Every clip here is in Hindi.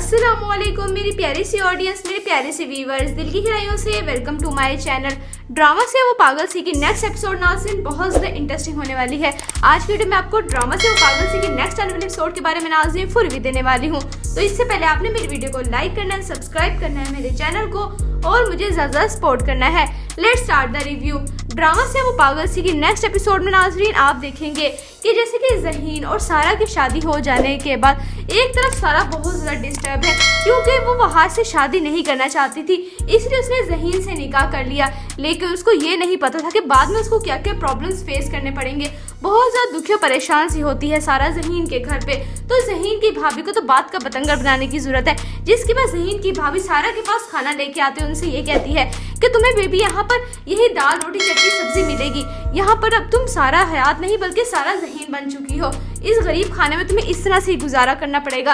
अस्सलामुअलैकुम मेरी प्यारी सी ऑडियंस, मेरे प्यारे से व्यूवर्स, दिल की गहराइयों से welcome to my channel. Drama से वो पागल सी की नेक्स्ट एपिसोड नाज़रीन बहुत ज़्यादा इंटरेस्टिंग होने वाली है। आज की वीडियो में आपको ड्रामा से वो पागल सी की नेक्स्ट आने वाले एपिसोड के बारे में नाज़रीन फुल रिव्यू देने वाली हूँ। तो इससे पहले आपने मेरी वीडियो को लाइक करना है, सब्सक्राइब करना है मेरे चैनल को और मुझे ज़्यादा सपोर्ट करना है। Let's start the review. Drama से वो पागल सी की नेक्स्ट एपिसोड में नाज़रीन आप देखेंगे कि जैसे कि ज़हीन और सारा की शादी हो जाने के बाद एक तरफ सारा बहुत ज़्यादा डिस्टर्ब है क्योंकि वो वहाँ से शादी नहीं करना चाहती थी, इसलिए उसने ज़हीन से निकाह कर लिया। लेकिन उसको ये नहीं पता था कि बाद में उसको क्या क्या प्रॉब्लम्स फेस करने पड़ेंगे। बहुत ज़्यादा दुखी और परेशान सी होती है सारा ज़हीन के घर पे। तो ज़हीन की भाभी को तो बात का बतंगड़ बनाने की ज़रूरत है, जिसके बाद ज़हीन की भाभी सारा के पास खाना लेके आते हैं। उनसे ये कहती है कि तुम्हें बेबी यहाँ पर यही दाल रोटी चटनी सब्जी मिलेगी। यहाँ पर अब तुम सारा हयात नहीं बल्कि सारा ज़हीन बन चुकी हो। इस गरीब खाने में तुम्हें इस तरह से गुजारा करना पड़ेगा।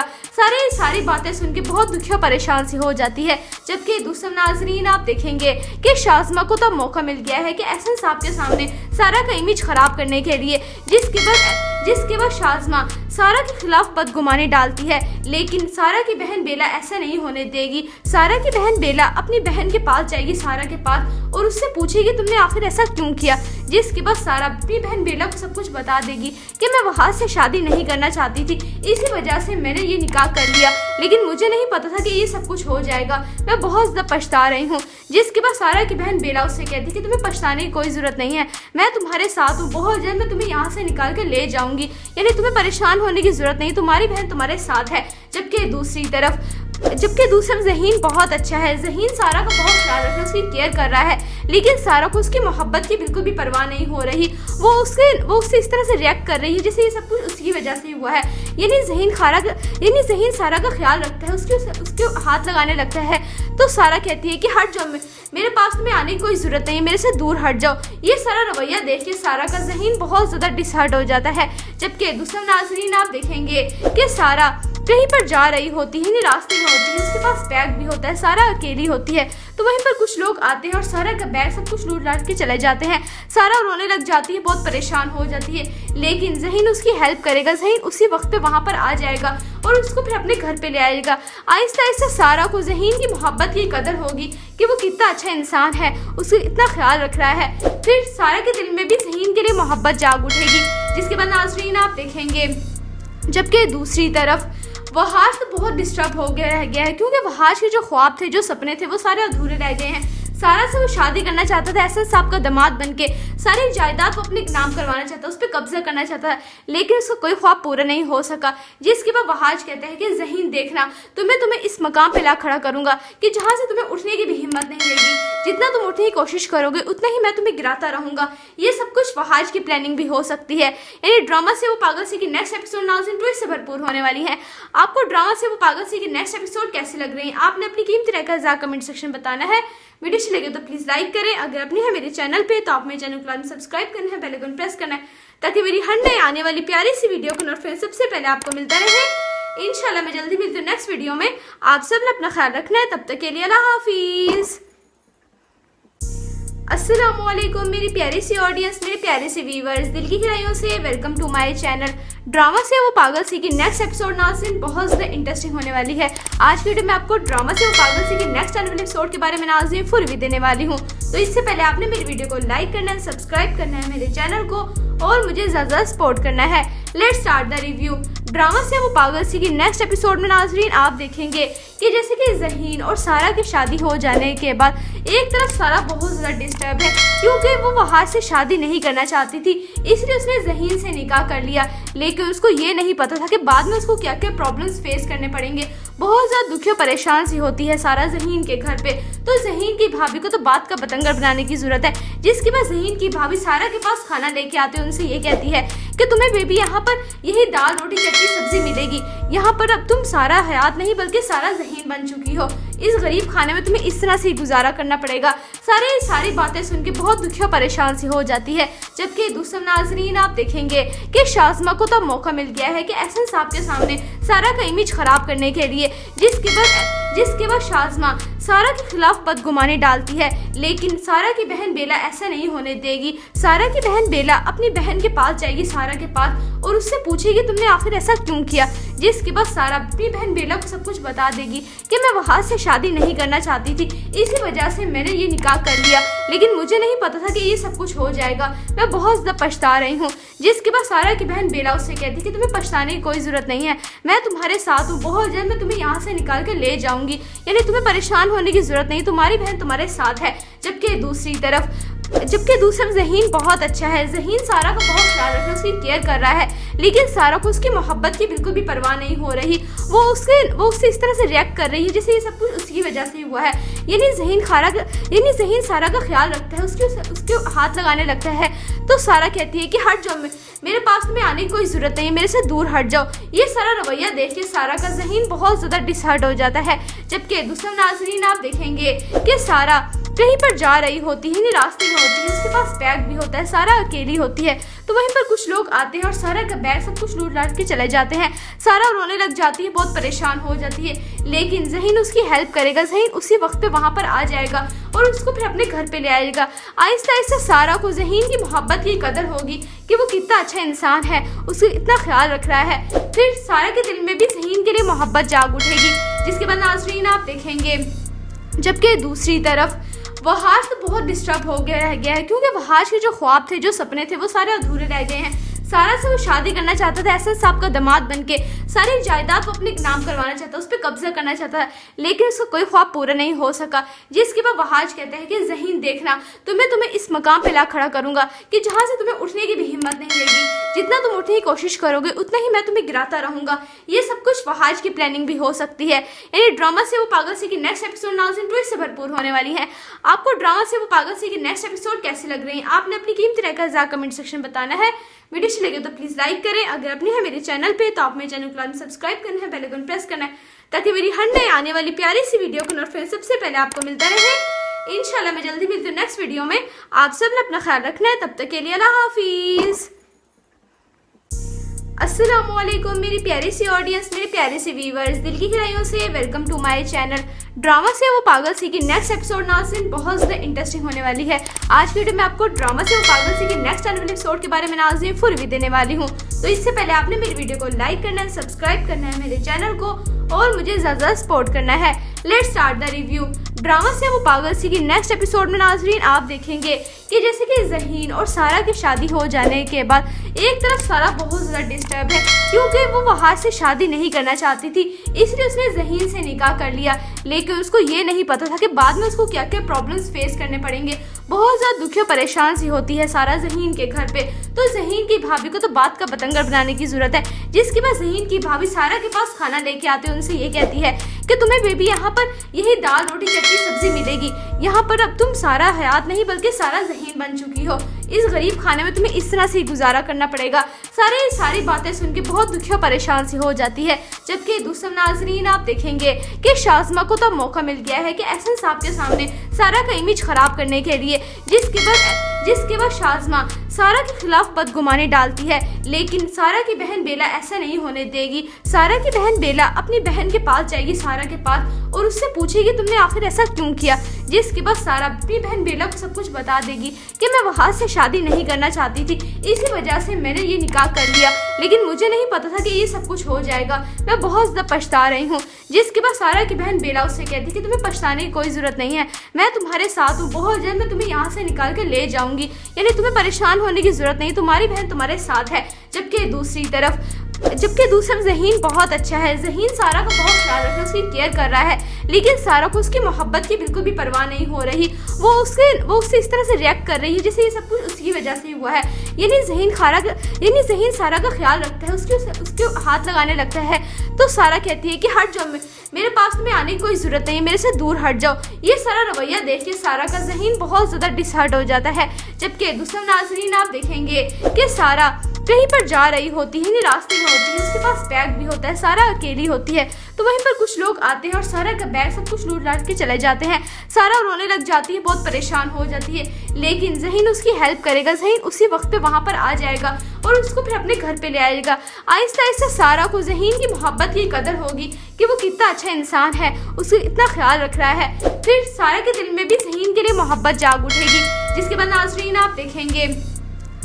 सारी बातें सुन के बहुत दुखी और परेशान सी हो जाती है। जबकि दूसरा नाज़रीन आप देखेंगे कि शाज़मा को तो मौका मिल गया है कि एहसन साहब के सामने सारा का इमेज खराब करने के लिए, जिसके बाद शाज़मा सारा के खिलाफ बदगुमानी डालती है। लेकिन सारा की बहन बेला ऐसा नहीं होने देगी। सारा की बहन बेला अपनी बहन के पास जाएगी, सारा के पास, और उससे पूछेगी तुमने आखिर ऐसा क्यों किया। जिसके बाद सारा अपनी बहन बेला को सब कुछ बता देगी कि मैं वहाँ से शादी नहीं करना चाहती थी, इसी वजह से मैंने ये निकाह कर लिया, लेकिन मुझे नहीं पता था कि ये सब कुछ हो जाएगा। मैं बहुत ज़्यादा पछता रही हूँ। जिसके बाद सारा की बहन बेला उससे कहती कि तुम्हें पछताने की कोई ज़रूरत नहीं है, मैं तुम्हारे साथ हूँ, बहुत जल्द मैं तुम्हें यहाँ से निकाल कर ले जाऊँगी, यानी तुम्हें परेशान होने की ज़रूरत नहीं, तुम्हारी बहन तुम्हारे साथ है। जबकि दूसरी तरफ ज़हीन बहुत अच्छा है। ज़हीन सारा का बहुत ख्याल रख रहा है, उसकी केयर कर रहा है, लेकिन सारा को उसकी मोहब्बत की बिल्कुल भी परवाह नहीं हो रही। वो उससे इस तरह से रिएक्ट कर रही है जैसे ये सब कुछ उसकी वजह से हुआ है। यानी ज़हीन सारा का ख्याल रखता है, उसके हाथ लगाने लगता है। तो सारा कहती है कि हट जाओ, मेरे पास तुम्हें आने की कोई ज़रूरत नहीं है, मेरे से दूर हट जाओ। ये सारा रवैया देख के सारा का ज़हीन बहुत ज़्यादा डिसहर्ट हो जाता है। जबकि दूसरा नाज़रीन आप देखेंगे कि सारा कहीं पर जा रही होती है, रास्ते में होती है, उसके पास बैग भी होता है, सारा अकेली होती है। तो वहीं पर कुछ लोग आते हैं और सारा का बैग सब कुछ लूट लाट के चले जाते हैं। सारा रोने लग जाती है, बहुत परेशान हो जाती है, लेकिन ज़हीन उसकी हेल्प करेगा। ज़हीन उसी वक्त पे वहाँ पर आ जाएगा और उसको फिर अपने घर पे ले आएगा। आहिस्ता आहिस्ता सारा को ज़हीन की मोहब्बत की कदर होगी कि वो कितना अच्छा इंसान है, उसको इतना ख्याल रख रहा है। फिर सारा के दिल में भी ज़हीन के लिए मोहब्बत जाग उठेगी। जिसके बाद नाज़रीन आप देखेंगे जबकि दूसरी तरफ वहाज तो बहुत डिस्टर्ब हो गया है क्योंकि वहाज के जो ख्वाब थे, जो सपने थे, वो सारे अधूरे रह गए हैं। सारा से वो शादी करना चाहता था एहसन साहब का दामाद बनके, सारी जायदाद को अपने नाम करवाना चाहता, उस पर कब्जा करना चाहता है, लेकिन उसका कोई ख्वाब पूरा नहीं हो सका। जिसके बाद वहाज कहता है कि ज़हीन देखना, तुम्हें इस मकाम पे ला खड़ा करूंगा कि जहाँ से तुम्हें उठने की भी हिम्मत नहीं रहेगी। जितना तुम उठने की कोशिश करोगे उतना ही मैं तुम्हें गिराता रहूंगा। ये सब कुछ वहाज की प्लानिंग भी हो सकती है। यानी ड्रामा से वो पागल सी की नेक्स्ट एपिसोड नाज़रीन ट्विस्ट से भरपूर होने वाली है। आपको ड्रामा से वो पागल सी की नेक्स्ट एपिसोड कैसी लग रही है, आपने अपनी कीमती राय का कमेंट सेक्शन बताना है। वीडियो अच्छी लगे तो प्लीज़ लाइक करें। अगर अपनी है मेरे चैनल पे तो आप मेरे चैनल को सब्सक्राइब करना है, बेल आइकन प्रेस करना है, ताकि मेरी हर नई आने वाली प्यारी सी वीडियो का नोटिफिकेशन सबसे पहले आपको मिलता रहे। इंशाल्लाह मैं जल्दी मिलती हूँ नेक्स्ट वीडियो में। आप सब ने अपना ख्याल रखना है, तब तक के लिए अल्लाह हाफिज़। अस्सलामुअलैकुम मेरी प्यारी सी ऑडियंस, मेरे प्यारे से व्यूवर्स, दिल की गहराइयों से welcome to my channel. Drama से वो पागल सी की नेक्स्ट एपिसोड नाज़रीन बहुत ज़्यादा इंटरेस्टिंग होने वाली है। आज की वीडियो में आपको ड्रामा से वो पागल सी की नेक्स्ट आने वाले एपिसोड के बारे में नाज़रीन फुल रिव्यू देने वाली हूँ। तो इससे पहले आपने मेरी वीडियो को लाइक करना है, सब्सक्राइब करना है मेरे चैनल को और मुझे ज़्यादा सपोर्ट करना है। Let's start the review. Drama से वो पागल सी की नेक्स्ट एपिसोड में नाज़रीन आप देखेंगे कि जैसे कि ज़हीन और सारा की शादी हो जाने के बाद एक तरफ सारा बहुत ज़्यादा डिस्टर्ब है क्योंकि वो वहाँ से शादी नहीं करना चाहती थी, इसलिए उसने ज़हीन से निकाह कर लिया। लेकिन उसको ये नहीं पता था कि बाद में उसको क्या क्या प्रॉब्लम्स फेस करने पड़ेंगे। बहुत ज़्यादा दुखी और परेशान सी होती है सारा ज़हीन के घर पे। तो ज़हीन की भाभी को तो बात का बतंगड़ बनाने की ज़रूरत है। जिसके बाद ज़हीन की भाभी सारा के पास खाना लेके आते हैं। उनसे ये कहती है कि तुम्हें बेबी यहाँ पर यही दाल रोटी चटनी सब्जी मिलेगी। यहाँ पर अब तुम सारा हयात नहीं बल्कि सारा ज़हीन बन चुकी हो। इस गरीब खाने में तुम्हें इस तरह से गुजारा करना पड़ेगा। सारी बातें सुन के बहुत दुखी और परेशान सी हो जाती है। जबकि दूसरा नाज़रीन आप देखेंगे कि शाज़मा को तो मौका मिल गया है कि एहसन साहब के सामने सारा का इमेज खराब करने के लिए, जिसके बाद शाज़मा सारा के खिलाफ बदगुमानी डालती है, लेकिन सारा की बहन बेला ऐसा नहीं होने देगी। सारा की बहन बेला अपनी बहन के पास जाएगी, सारा के पास, और उससे पूछेगी तुमने आखिर ऐसा क्यों किया। जिसके बाद सारा अपनी बहन बेला को सब कुछ बता देगी कि मैं वहाँ से शादी नहीं करना चाहती थी, इसी वजह से मैंने ये निकाह कर लिया, लेकिन मुझे नहीं पता था कि ये सब कुछ हो जाएगा, मैं बहुत ज़्यादा पछता रही हूँ। जिसके बाद सारा की बहन बेला उससे कहती कि तुम्हें पछताने की कोई ज़रूरत नहीं है, मैं तुम्हारे साथ हूँ, बहुत जल्द मैं तुम्हें यहाँ से निकाल के ले जाऊँगी, यानी तुम्हें परेशान होने की ज़रूरत नहीं, तुम्हारी बहन तुम्हारे साथ है। जबकि दूसरी तरफ ज़हीन बहुत अच्छा है, ज़हीन सारा का बहुत ख्याल रख रहा है, उसकी केयर कर रहा है, लेकिन सारा को उसकी मोहब्बत की बिल्कुल भी परवाह नहीं हो रही। वो उससे इस तरह से रिएक्ट कर रही है जैसे ये सब कुछ उसकी वजह से हुआ है। यानी ज़हीन सारा का ख्याल रखता है, उसके हाथ लगाने लगता है। तो सारा कहती है कि हट जाओ, मेरे पास तुम्हें आने की कोई ज़रूरत नहीं है, मेरे से दूर हट जाओ। ये सारा रवैया देख के सारा का ज़हीन बहुत ज़्यादा डिसहर्ट हो जाता है। जबकि दूसरा नाज़रीन आप देखेंगे कि सारा कहीं पर जा रही होती है, रास्ते में होती है, उसके पास बैग भी होता है, सारा अकेली होती है। तो वहीं पर कुछ लोग आते हैं और सारा का बैग सब कुछ लूट लाट के चले जाते हैं। सारा रोने लग जाती है, बहुत परेशान हो जाती है, लेकिन ज़हीन उसकी हेल्प करेगा। ज़हीन उसी वक्त पे वहाँ पर आ जाएगा और उसको फिर अपने घर पे ले आएगा। आहिस्ता आहिस्ता सारा को ज़हीन की मोहब्बत की कदर होगी कि वो कितना अच्छा इंसान है, उसको इतना ख्याल रख रहा है। फिर सारा के दिल में भी ज़हीन के लिए मोहब्बत जाग उठेगी। जिसके बाद नाज़रीन आप देखेंगे, जबकि दूसरी तरफ वहाज तो बहुत डिस्टर्ब हो गया रह गया है, क्योंकि वहाज के जो ख्वाब थे, जो सपने थे, वो सारे अधूरे रह गए हैं। सारा से वो शादी करना चाहता था एसएस साहब का दामाद बनके, सारी जायदाद को अपने नाम करवाना चाहता, उस पर कब्जा करना चाहता है, लेकिन उसका कोई ख्वाब पूरा नहीं हो सका। जिसके बाद वहाज कहता है कि ज़हीन देखना, तुम्हें इस मकाम पे ला खड़ा करूंगा कि जहाँ से तुम्हें उठने की भी हिम्मत नहीं रहेगी, जितना तुम उठने की कोशिश करोगे उतना ही मैं तुम्हें गिराता रहूंगा। ये सब कुछ वहाज की प्लानिंग भी हो सकती है। यानी ड्रामा से वो पागल सी की नेक्स्ट एपिसोड नाज़रीन ट्विस्ट से भरपूर होने वाली है। आपको ड्रामा से वो पागल सी की नेक्स्ट एपिसोड कैसी लग रही है, आपने अपनी कीमती राय का ज़रूर कमेंट सेक्शन बताना है। वीडियो अच्छी लगे तो प्लीज़ लाइक करें। अगर अपने हैं मेरे चैनल पे तो आप मेरे चैनल को सब्सक्राइब करना है, बेल आइकन प्रेस करना है, ताकि मेरी हर नई आने वाली प्यारी सी वीडियो का नोटिफिकेशन सबसे पहले आपको मिलता रहे। इंशाल्लाह मैं जल्दी मिलती हूँ नेक्स्ट वीडियो में। आप सब ने अपना ख्याल रखना है, तब तक के लिए अल्लाह हाफिज़। अस्सलामुअलैकुम मेरी प्यारी सी ऑडियंस, मेरे प्यारे से व्यूवर्स, दिल की गहराइयों से welcome to my channel. Drama से वो पागल सी की नेक्स्ट एपिसोड नाज़रीन बहुत ज़्यादा इंटरेस्टिंग होने वाली है। आज की वीडियो में आपको ड्रामा से वो पागल सी की नेक्स्ट आने वाले एपिसोड के बारे में नाज़रीन फुल रिव्यू देने वाली हूँ। तो इससे पहले आपने मेरी वीडियो को लाइक करना है, सब्सक्राइब करना है मेरे चैनल को और मुझे ज़्यादा सपोर्ट करना है। Let's start the review. Drama से वो पागल सी की नेक्स्ट एपिसोड में नाज़रीन आप देखेंगे कि जैसे कि ज़हीन और सारा की शादी हो जाने के बाद एक तरफ सारा बहुत ज़्यादा डिस्टर्ब है, क्योंकि वो वहाँ से शादी नहीं करना चाहती थी, इसलिए उसने ज़हीन से निकाह कर लिया, लेकिन उसको ये नहीं पता था कि बाद में उसको क्या क्या प्रॉब्लम्स फेस करने पड़ेंगे। बहुत ज़्यादा दुखी और परेशान सी होती है सारा ज़हीन के घर पे। तो ज़हीन की भाभी को तो बात का बतंगर बनाने की ज़रूरत है। जिसके बाद ज़हीन की भाभी सारा के पास खाना लेके आते हैं, उनसे ये कहती है कि तुम्हें बेबी यहाँ पर यही दाल रोटी चटनी सब्जी मिलेगी, यहाँ पर अब तुम सारा हयात नहीं बल्कि सारा ज़हीन बन चुकी हो, इस गरीब खाने में तुम्हें इस तरह से गुजारा करना पड़ेगा। सारी बातें सुन के बहुत दुखी और परेशान सी हो जाती है। जबकि दूसरा नाज़रीन आप देखेंगे कि शाज़मा को तो मौका मिल गया है कि एहसन साहब के सामने सारा का इमेज खराब करने के लिए, जिसके बाद शाज़मा सारा के खिलाफ बदगुमानी डालती है, लेकिन सारा की बहन बेला ऐसा नहीं होने देगी। सारा की बहन बेला अपनी बहन के पास जाएगी, सारा के पास, और उससे पूछेगी तुमने आखिर ऐसा क्यों किया। जिसके बाद सारा अपनी बहन बेला को सब कुछ बता देगी कि मैं वहाँ से शादी नहीं करना चाहती थी, इसी वजह से मैंने ये निकाह कर लिया, लेकिन मुझे नहीं पता था कि ये सब कुछ हो जाएगा, मैं बहुत ज़्यादा पछता रही हूँ। जिसके बाद सारा की बहन बेला उससे कहती कि तुम्हें पछताने की कोई ज़रूरत नहीं है, मैं तुम्हारे साथ हूँ, बहुत जल्द मैं तुम्हें यहाँ से निकाल के ले जाऊँगी, यानी तुम्हें परेशान होने की ज़रूरत नहीं, तुम्हारी बहन तुम्हारे साथ है। जबकि दूसरी तरफ ज़हीन बहुत अच्छा है, ज़हीन सारा का बहुत ख्याल रख रहा है, उसकी केयर कर रहा है, लेकिन सारा को उसकी मोहब्बत की बिल्कुल भी परवाह नहीं हो रही। वो उससे इस तरह से रिएक्ट कर रही है जैसे ये सब कुछ उसकी वजह से हुआ है। यानी ज़हीन सारा का ख्याल रखता है, उसके हाथ लगाने लगता है। तो सारा कहती है कि हट जाओ, मेरे पास तुम्हें आने की कोई ज़रूरत नहीं है, मेरे से दूर हट जाओ। ये सारा रवैया देख के सारा का ज़हीन बहुत ज़्यादा डिसहर्ट हो जाता है। जबकि दूसरा नाज़रीन आप देखेंगे कि सारा कहीं पर जा रही होती है, रास्ते में होती है, उसके पास बैग भी होता है, सारा अकेली होती है। तो वहीं पर कुछ लोग आते हैं और सारा का बैग सब कुछ लूट लाट के चले जाते हैं। सारा रोने लग जाती है, बहुत परेशान हो जाती है, लेकिन ज़हीन उसकी हेल्प करेगा। ज़हीन उसी वक्त पे वहाँ पर आ जाएगा और उसको फिर अपने घर पे ले आएगा। आहिस्ता आहिस्ता सारा को ज़हीन की मोहब्बत की कदर होगी कि वो कितना अच्छा इंसान है, उसको इतना ख्याल रख रहा है। फिर सारा के दिल में भी ज़हीन के लिए मोहब्बत जाग उठेगी। जिसके बाद नाज़रीन आप देखेंगे,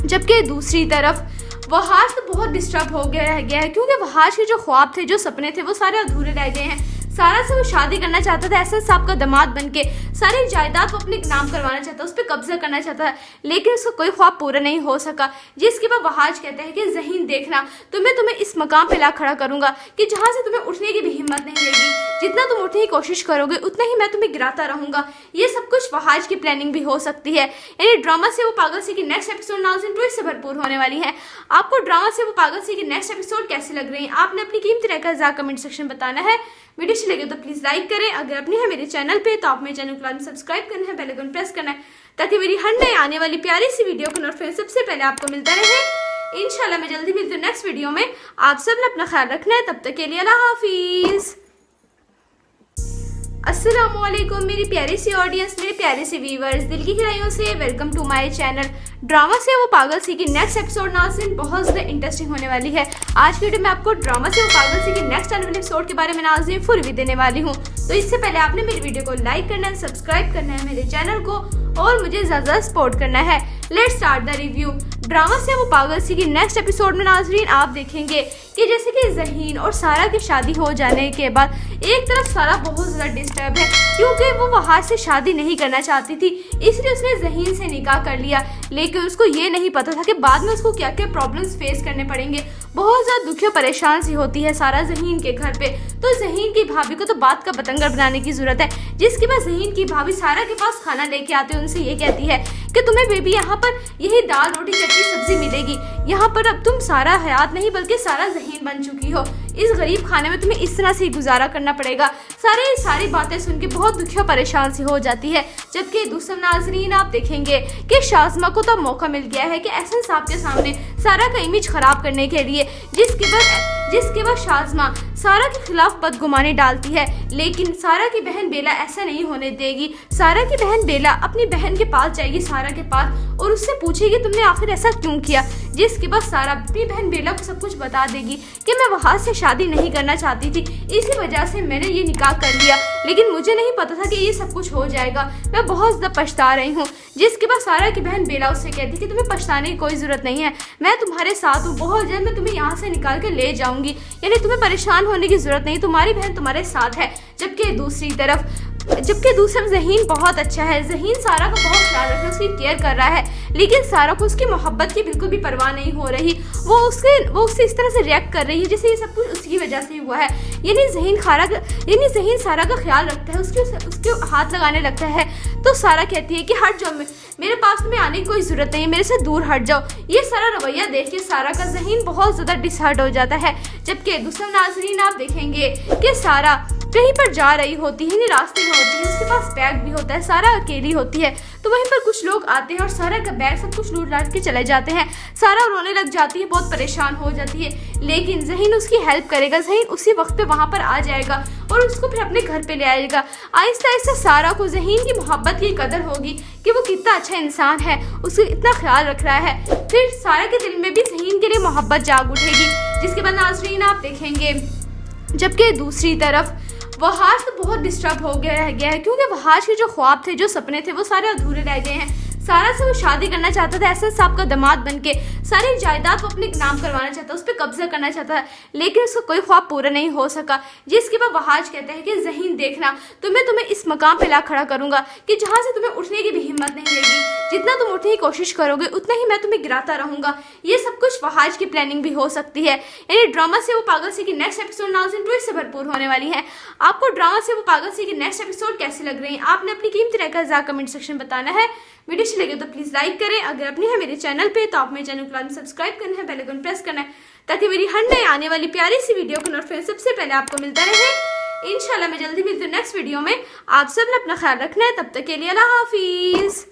जबकि दूसरी तरफ वहाज तो बहुत डिस्टर्ब हो गया है क्योंकि वहाज के जो ख्वाब थे, जो सपने थे, वो सारे अधूरे रह गए हैं। सारा से वो शादी करना चाहता था एहसन साहब का दामाद बनके, सारी जायदाद को अपने नाम करवाना चाहता, उस पर कब्जा करना चाहता है, लेकिन उसका कोई ख्वाब पूरा नहीं हो सका। जिसके बाद वहाज कहता है कि ज़हीन देखना, तुम्हें इस मकाम पे ला खड़ा करूंगा कि जहाँ से तुम्हें उठने की भी हिम्मत नहीं रहेगी। जितना तुम उठने की कोशिश करोगे उतना ही मैं तुम्हें गिराता रहूंगा। ये सब कुछ वहाज की प्लानिंग भी हो सकती है। यानी ड्रामा से वो पागल सी की नेक्स्ट एपिसोड नाज़रीन ट्विस्ट से भरपूर होने वाली है। आपको ड्रामा से वो पागल सी की नेक्स्ट एपिसोड कैसी लग रही है, आपने अपनी कीमती राय का कमेंट सेक्शन बताना है। वीडियो अच्छी लगे तो प्लीज लाइक करें। अगर अपनी है मेरे चैनल पे तो आप मेरे चैनल को सब्सक्राइब करना है, बेल आइकन प्रेस करना है, ताकि मेरी हर नई आने वाली प्यारी सी वीडियो का नोटिफिकेशन सबसे पहले आपको मिलता रहे। इंशाल्लाह मैं जल्दी मिलती हूँ नेक्स्ट वीडियो में। आप सब ने अपना ख्याल रखना है, तब तक के लिए अल्लाह हाफिज। अस्सलामुअलैकुम मेरी प्यारी सी ऑडियंस, मेरे प्यारे से व्यूवर्स, दिल की गहराइयों से welcome to my channel. Drama से वो पागल सी की नेक्स्ट एपिसोड नाज़रीन बहुत ज़्यादा इंटरेस्टिंग होने वाली है। आज की वीडियो में आपको ड्रामा से वो पागल सी की नेक्स्ट आने वाले एपिसोड के बारे में नाज़रीन फुल रिव्यू देने वाली हूँ। तो इससे पहले आपने मेरी वीडियो को लाइक करना है, सब्सक्राइब करना है मेरे चैनल को और मुझे ज़्यादा सपोर्ट करना है। Let's start the review. Drama से वो पागल सी की नेक्स्ट एपिसोड में नाज़रीन आप देखेंगे कि जैसे कि ज़हीन और सारा की शादी हो जाने के बाद एक तरफ सारा बहुत ज़्यादा डिस्टर्ब है, क्योंकि वो वहाँ से शादी नहीं करना चाहती थी, इसलिए उसने ज़हीन से निकाह कर लिया। लेकिन उसको ये नहीं पता था कि बाद में उसको क्या क्या प्रॉब्लम्स फेस करने पड़ेंगे। बहुत ज़्यादा दुखी और परेशान सी होती है सारा ज़हीन के घर पे। तो ज़हीन की भाभी को तो बात का बतंगड़ बनाने की ज़रूरत है। जिसके बाद ज़हीन की भाभी सारा के पास खाना लेके आते हैं, उनसे ये कहती है कि तुम्हें बेबी यहाँ पर यही दाल रोटी चटनी सब्जी मिलेगी। यहाँ पर अब तुम सारा हयात नहीं बल्कि सारा ज़हीन बन चुकी हो। इस गरीब खाने में तुम्हें इस तरह से गुजारा करना पड़ेगा। सारी बातें सुन के बहुत दुखी और परेशान सी हो जाती है। जबकि दूसरा नाज़रीन आप देखेंगे कि शाज़मा को तो मौका मिल गया है कि एहसन साहब के सामने सारा का इमेज खराब करने के लिए, जिसके बाद शाज़मा सारा के खिलाफ बदगुमानी डालती है। लेकिन सारा की बहन बेला ऐसा नहीं होने देगी। सारा की बहन बेला अपनी बहन के पास जाएगी, सारा के पास, और उससे पूछेगी तुमने आखिर ऐसा क्यों किया। जिसके बाद सारा अपनी बहन बेला को सब कुछ बता देगी कि मैं वहाँ से शादी नहीं करना चाहती थी, इसी वजह से मैंने ये निकाह कर लिया, लेकिन मुझे नहीं पता था कि ये सब कुछ हो जाएगा, मैं बहुत ज़्यादा पछता रही हूँ। जिसके बाद सारा की बहन बेला उससे कहती कि तुम्हें पछताने की कोई ज़रूरत नहीं है, मैं तुम्हारे साथ हूँ, बहुत जल्द मैं तुम्हें यहाँ से निकाल के ले जाऊँगी, यानी तुम्हें परेशान होने की ज़रूरत नहीं, तुम्हारी बहन तुम्हारे साथ है। जबकि दूसरी तरफ ज़हीन बहुत अच्छा है। ज़हीन सारा का बहुत ख्याल रख रहा है, उसकी केयर कर रहा है, लेकिन सारा को उसकी मोहब्बत की बिल्कुल भी परवाह नहीं हो रही। वो उससे इस तरह से रिएक्ट कर रही है जैसे ये सब कुछ उसकी वजह से हुआ है। यानी ज़हीन सारा का ख्याल रखता है, उसके हाथ लगाने लगता है। तो सारा कहती है कि हट जाओ, मेरे पास तुम्हें आने की कोई ज़रूरत नहीं है, मेरे से दूर हट जाओ। ये सारा रवैया देख के सारा का ज़हीन बहुत ज़्यादा डिसहर्ट हो जाता है। जबकि दूसरा नाज़रीन आप देखेंगे कि सारा कहीं पर जा रही होती है, रास्ते में होती है, उसके पास बैग भी होता है, सारा अकेली होती है। तो वहीं पर कुछ लोग आते हैं और सारा का बैग सब कुछ लूट लाट के चले जाते हैं। सारा रोने लग जाती है, बहुत परेशान हो जाती है, लेकिन ज़हीन उसकी हेल्प करेगा। ज़हीन उसी वक्त पे वहाँ पर आ जाएगा और उसको फिर अपने घर पे ले आएगा। आहिस्ता आहिस्ता सारा को ज़हीन की मोहब्बत की कदर होगी कि वो कितना अच्छा इंसान है, उसको इतना ख्याल रख रहा है। फिर सारा के दिल में भी ज़हीन के लिए मोहब्बत जाग उठेगी। जिसके बाद नाज़रीन आप देखेंगे जबकि दूसरी तरफ वहाज तो बहुत डिस्टर्ब हो गया है, क्योंकि वहाज के जो ख्वाब थे, जो सपने थे, वो सारे अधूरे रह गए हैं। सारा से वो शादी करना चाहता था एहसन साहब का दामाद बनके, सारी जायदाद को अपने नाम करवाना चाहता, उस पर कब्जा करना चाहता, लेकिन उसका कोई ख्वाब पूरा नहीं हो सका। जिसके बाद वहाज कहता है कि ज़हीन देखना, तुम्हें इस मकाम पे ला खड़ा करूंगा कि जहाँ से तुम्हें उठने की भी हिम्मत नहीं रहेगी। जितना तुम उठने की कोशिश करोगे उतना ही मैं तुम्हें गिराता रहूंगा। ये सब कुछ वहाज की प्लानिंग भी हो सकती है। यानी ड्रामा से वो पागल सी की नेक्स्ट एपिसोड नाज़रीन ट्विस्ट से भरपूर होने वाली है। आपको ड्रामा से वो पागल सी की नेक्स्ट एपिसोड कैसी लग रही है, आपने अपनी कीमती राय का कमेंट सेक्शन बताना है। वीडियो अच्छी लगे तो प्लीज लाइक करें। अगर अपनी है मेरे चैनल पे तो आप मेरे चैनल को सब्सक्राइब करना है, बेल आइकन प्रेस करना है, ताकि मेरी हर नई आने वाली प्यारी सी वीडियो का नोटिफिकेशन सबसे पहले आपको मिलता रहे। इंशाल्लाह मैं जल्दी मिलती हूँ नेक्स्ट वीडियो में। आप सब ने अपना ख्याल रखना है, तब तक के लिए अल्लाह हाफिज।